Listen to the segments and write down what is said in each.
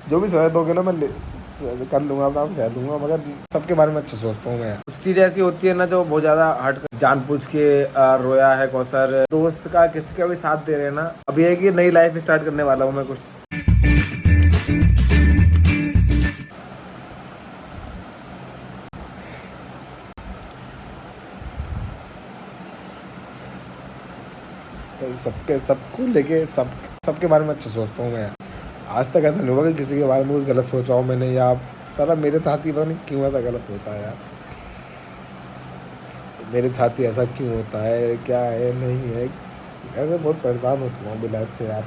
जो भी सह दोगे ना मैं कर लूँगा, अपना आप सह दूँगा, मगर सबके बारे में अच्छा सोचता हूँ मैं। कुछ चीज़ ऐसी होती है ना जो बहुत ज़्यादा हट जानबूझ के रोया है कौसर, दोस्त का किसी का भी साथ दे रहे ना। अब ये है कि नई लाइफ स्टार्ट करने वाला हूँ मैं कुछ। तो सबको लेके सबके बारे में अच्छा सोचता हूँ मैं। आज तक ऐसा नहीं हुआ कि किसी के बारे में कुछ गलत सोचा हो मैंने, या साला मेरे साथ ही पता नहीं क्यों ऐसा गलत होता है यार। मेरे साथ ही ऐसा क्यों होता है, क्या है नहीं है, ऐसे बहुत परेशान हो चुका हूँ अभी लाइफ से यार।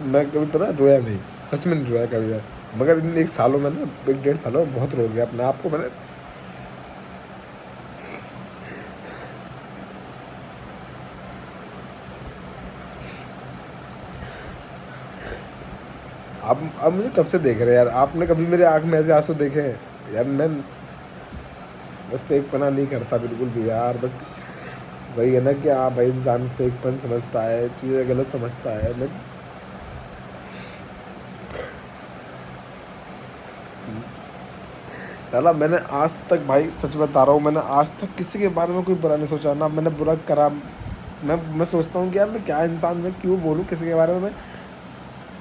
मैं कभी पता है रोया नहीं, सच में नहीं रोया कभी यार, मगर इन 1 सालों में ना, 1 1.5 सालों में बहुत रो गया अपने आप को मैंने। आप मुझे कब से देख रहे हैं यार, आपने कभी मेरे आँख में ऐसे आंसू देखे हैं यार? मैं फेकपना नहीं करता बिल्कुल भी यार, बट वही है ना कि हाँ भाई, इंसान फेकपन समझता है, चीज़ें गलत समझता है। मैं साला मैंने आज तक, भाई सच बता रहा हूँ, मैंने आज तक किसी के बारे में कोई बुरा नहीं सोचा ना मैंने बुरा करा। मैं सोचता हूँ कि यार मैं क्या इंसान, मैं क्यों बोलूँ किसी के बारे में। मैं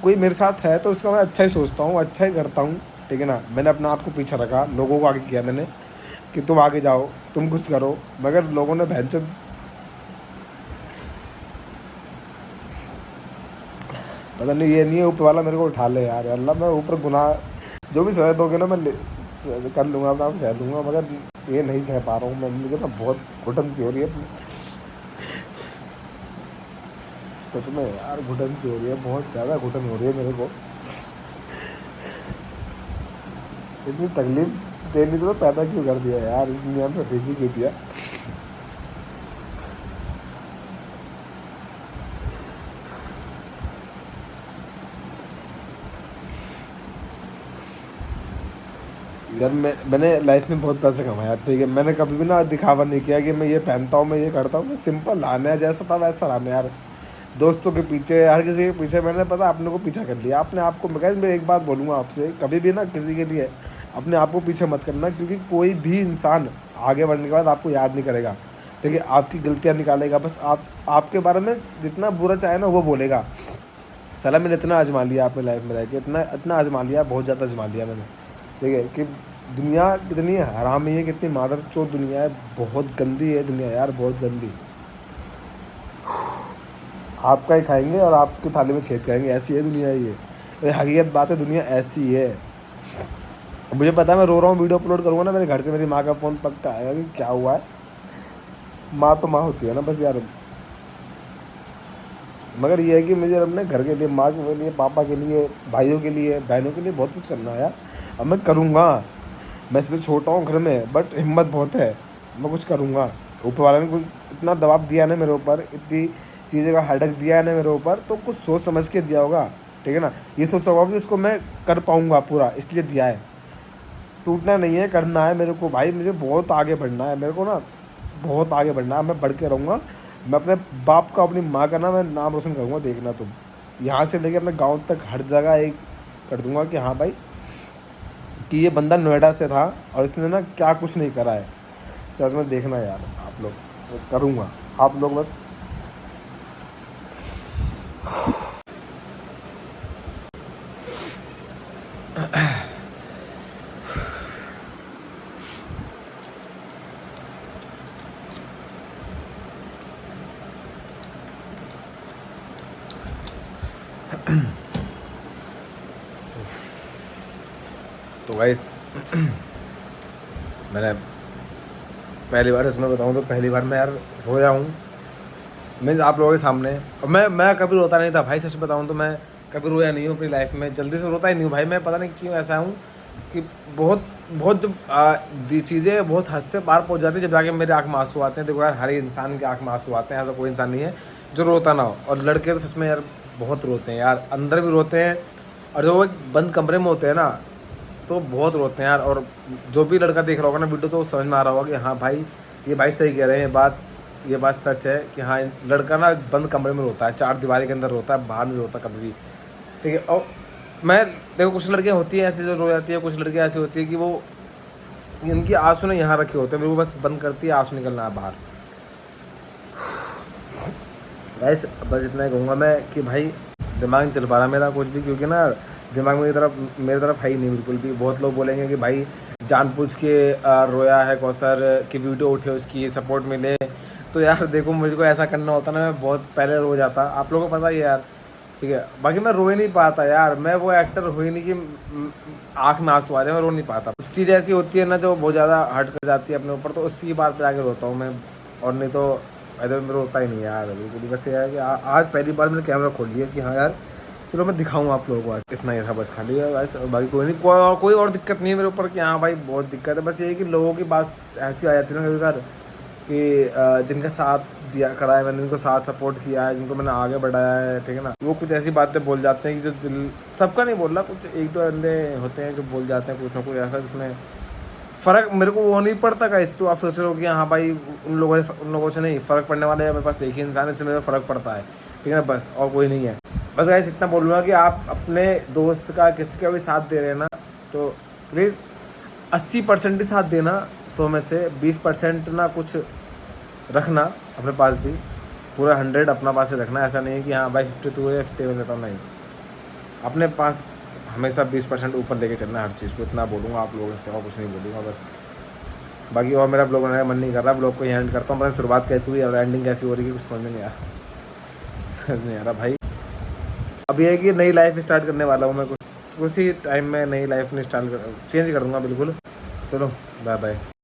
कोई मेरे साथ है तो उसका मैं अच्छा ही सोचता हूँ, अच्छा ही करता हूँ, ठीक है ना। मैंने अपने आप को पीछे रखा, लोगों को आगे किया मैंने कि तुम आगे जाओ, तुम कुछ करो, मगर लोगों ने भैंचो, पता नहीं, ये नहीं है ऊपर वाला मेरे को उठा ले यार। अल्लाह, मैं ऊपर गुनाह जो भी सह दोगे ना मैं कर लूँगा, अपना आप सह दूँगा, मगर ये नहीं सह पा रहा हूँ मैं। मुझे ना बहुत घुटन सी हो रही है, सच में यार घुटन सी हो रही है, बहुत ज़्यादा घुटन हो रही है मेरे को। इतनी तकलीफ देनी तो पैदा क्यों कर दिया यार इस दुनिया में, भेजी क्यों दिया। यार मैंने लाइफ में बहुत पैसे कमाया, ठीक है। मैंने कभी भी ना दिखावा नहीं किया कि मैं ये पहनता हूँ, मैं ये करता हूँ। मैं सिंपल रहा, मैं जैसा था वैसा रहा मैं यार। दोस्तों के पीछे, हर किसी के पीछे मैंने पता अपने को पीछा कर लिया अपने आप को। मैं एक बात बोलूँगा आपसे, कभी भी ना किसी के लिए अपने आप को पीछे मत करना, क्योंकि कोई भी इंसान आगे बढ़ने के बाद आपको याद नहीं करेगा, ठीक है। आपकी गलतियाँ निकालेगा बस, आपके बारे में जितना बुरा चाहे ना वो बोलेगा। साला मैंने इतना आजमा लिया अपने लाइफ में रह के, इतना इतना आजमा लिया, बहुत ज़्यादा आजमा लिया मैंने, ठीक है। कि दुनिया कितनी हरामी है, कितनी मादर चोद दुनिया है, बहुत गंदी है दुनिया यार, बहुत गंदी। आपका ही खाएंगे और आपकी थाली में छेद करेंगे, ऐसी है दुनिया ये हकीकत बात है, दुनिया ऐसी है। मुझे पता है मैं रो रहा हूँ, वीडियो अपलोड करूँगा ना, मेरे घर से मेरी माँ का फ़ोन पक्का आएगा कि क्या हुआ है। माँ तो माँ होती है ना बस यार, मगर ये है कि मुझे अपने घर के लिए, माँ के लिए, पापा के लिए, भाइयों के लिए, बहनों के लिए बहुत कुछ करना है यार। अब मैं करूँगा, मैं इसमें छोटा हूँ घर में, बट हिम्मत बहुत है, मैं कुछ करूँगा। ऊपर वाले ने कुछ इतना दबाव दिया ना मेरे ऊपर, इतनी चीज़ें का हेडेक दिया है ना मेरे ऊपर, तो कुछ सोच समझ के दिया होगा, ठीक है ना। ये सोचा होगा कि इसको मैं कर पाऊँगा पूरा, इसलिए दिया है। टूटना नहीं है, करना है मेरे को भाई, मुझे बहुत आगे बढ़ना है मेरे को ना, बहुत आगे बढ़ना है। मैं बढ़ के रहूँगा, मैं अपने बाप का, अपनी माँ का ना मैं नाम रोशन करूँगा, देखना तुम। यहाँ से लेके अपने गांव तक हर जगह एक कर दूँगा कि हाँ भाई, कि ये बंदा नोएडा से था और इसने ना क्या कुछ नहीं करा है। सच में देखना यार आप लोग, तो करूँगा, आप लोग बस। तो गाइस, मैंने पहली बार, इसमें बताऊँ तो पहली बार मैं यार रोया हूँ, मैं आप लोगों के सामने। और मैं कभी रोता नहीं था भाई, सच बताऊँ तो मैं कभी रोया नहीं हूँ अपनी लाइफ में, जल्दी से रोता ही नहीं हूँ भाई। मैं पता नहीं क्यों ऐसा हूँ कि बहुत बहुत जब चीज़ें बहुत हद से पार पहुँच जाती है, जब जाके मेरे आँख में आंसू आते हैं। देखो यार, हर इंसान के आँख में आंसू आते हैं, ऐसा कोई इंसान नहीं है जो रोता ना हो। और लड़के तो सच में यार बहुत रोते हैं यार, अंदर भी रोते हैं, और जब वो एक बंद कमरे में होते हैं ना तो बहुत रोते हैं यार। और जो भी लड़का देख रहा होगा ना वीडियो, तो समझ में आ रहा होगा कि हाँ भाई, ये भाई सही कह रहे हैं बात। ये बात सच है कि हाँ लड़का ना बंद कमरे में रोता है, 4 दीवारी के अंदर रोता है, बाहर नहीं रोता कभी भी, ठीक है। और मैं देखो कुछ लड़कियाँ होती हैं ऐसी जो रो जाती है, कुछ लड़कियाँ ऐसी होती है कि वो इनकी आंसू ने यहाँ रखे होते हैं, मेरे को बस बंद करती है, आंसू निकलना है बाहर। गाइस बस इतना ही कहूँगा मैं कि भाई दिमाग नहीं चल पा रहा मेरा कुछ भी, क्योंकि ना दिमाग मेरी तरफ है ही नहीं बिल्कुल भी। बहुत लोग बोलेंगे कि भाई जानबूझ के रोया है कौसर की वीडियो उठे उसकी सपोर्ट मिले, तो यार देखो मुझको ऐसा करना होता ना मैं बहुत पहले रो जाता, आप लोगों को पता ही है यार, ठीक है। बाकी मैं रो ही नहीं पाता यार, मैं वो एक्टर हो ही नहीं कि आँख में आंसू आ जाए, मैं रो नहीं पाता। कुछ चीज़ ऐसी होती है ना जो बहुत ज़्यादा हर्ट कर जाती है अपने ऊपर, तो उसी बात पर आके रोता हूँ मैं, और नहीं तो अदर में रोता ही नहीं यार बिल्कुल। बस ये है कि आज पहली बार मैंने कैमरा खोल लिया कि हाँ यार चलो मैं दिखाऊँ आप लोगों को, आज इतना ही था बस खाली बस। बाकी कोई नहीं, कोई और दिक्कत नहीं है मेरे ऊपर कि हाँ भाई बहुत दिक्कत है। बस ये है कि लोगों की बात ऐसी आ जाती है ना कभी बार कि जिनका साथ दिया करा है मैंने, जिनको साथ सपोर्ट किया है, जिनको मैंने आगे बढ़ाया है, ठीक है ना, वो कुछ ऐसी बातें बोल जाते हैं कि जो दिल, सबका नहीं बोल रहा, कुछ 1-2 बंदे होते हैं जो बोल जाते हैं कुछ ना कुछ ऐसा जिसमें फ़र्क मेरे को वो नहीं पड़ता। का इस तो आप सोच रहे हो कि हाँ भाई उन लोगों से नहीं फ़र्क पड़ने वाले है, मेरे पास एक ही इंसान है इससे मेरे को फ़र्क पड़ता है, ठीक है ना, बस और कोई नहीं है। बस गाइस इतना बोलूँगा कि आप अपने दोस्त का किसी का भी साथ दे रहे हैं ना, तो प्लीज़ 80% ही साथ देना, 100 में से 20% ना कुछ रखना अपने पास भी, पूरा 100 अपना पास ही रखना। ऐसा नहीं है कि हाँ भाई 50 तू है 50 में देता हूँ, नहीं, अपने पास हमेशा 20% ऊपर लेके चलना है हर चीज़ को। इतना बोलूँगा आप लोगों से और कुछ नहीं बोलूँगा बस। बाकी और मेरा ब्लॉग बनाने का मन नहीं कर रहा, ब्लॉग को ही एंड करता हूँ। पता शुरुआत कैसी हुई और एंडिंग कैसी हो रही है कुछ समझ में नहीं आ रहा, समझ नहीं आ रहा भाई। अब ये है कि नई लाइफ स्टार्ट करने वाला हूँ मैं, कुछ उसी टाइम में नई लाइफ में चेंज कर दूँगा बिल्कुल। चलो बाय बाय।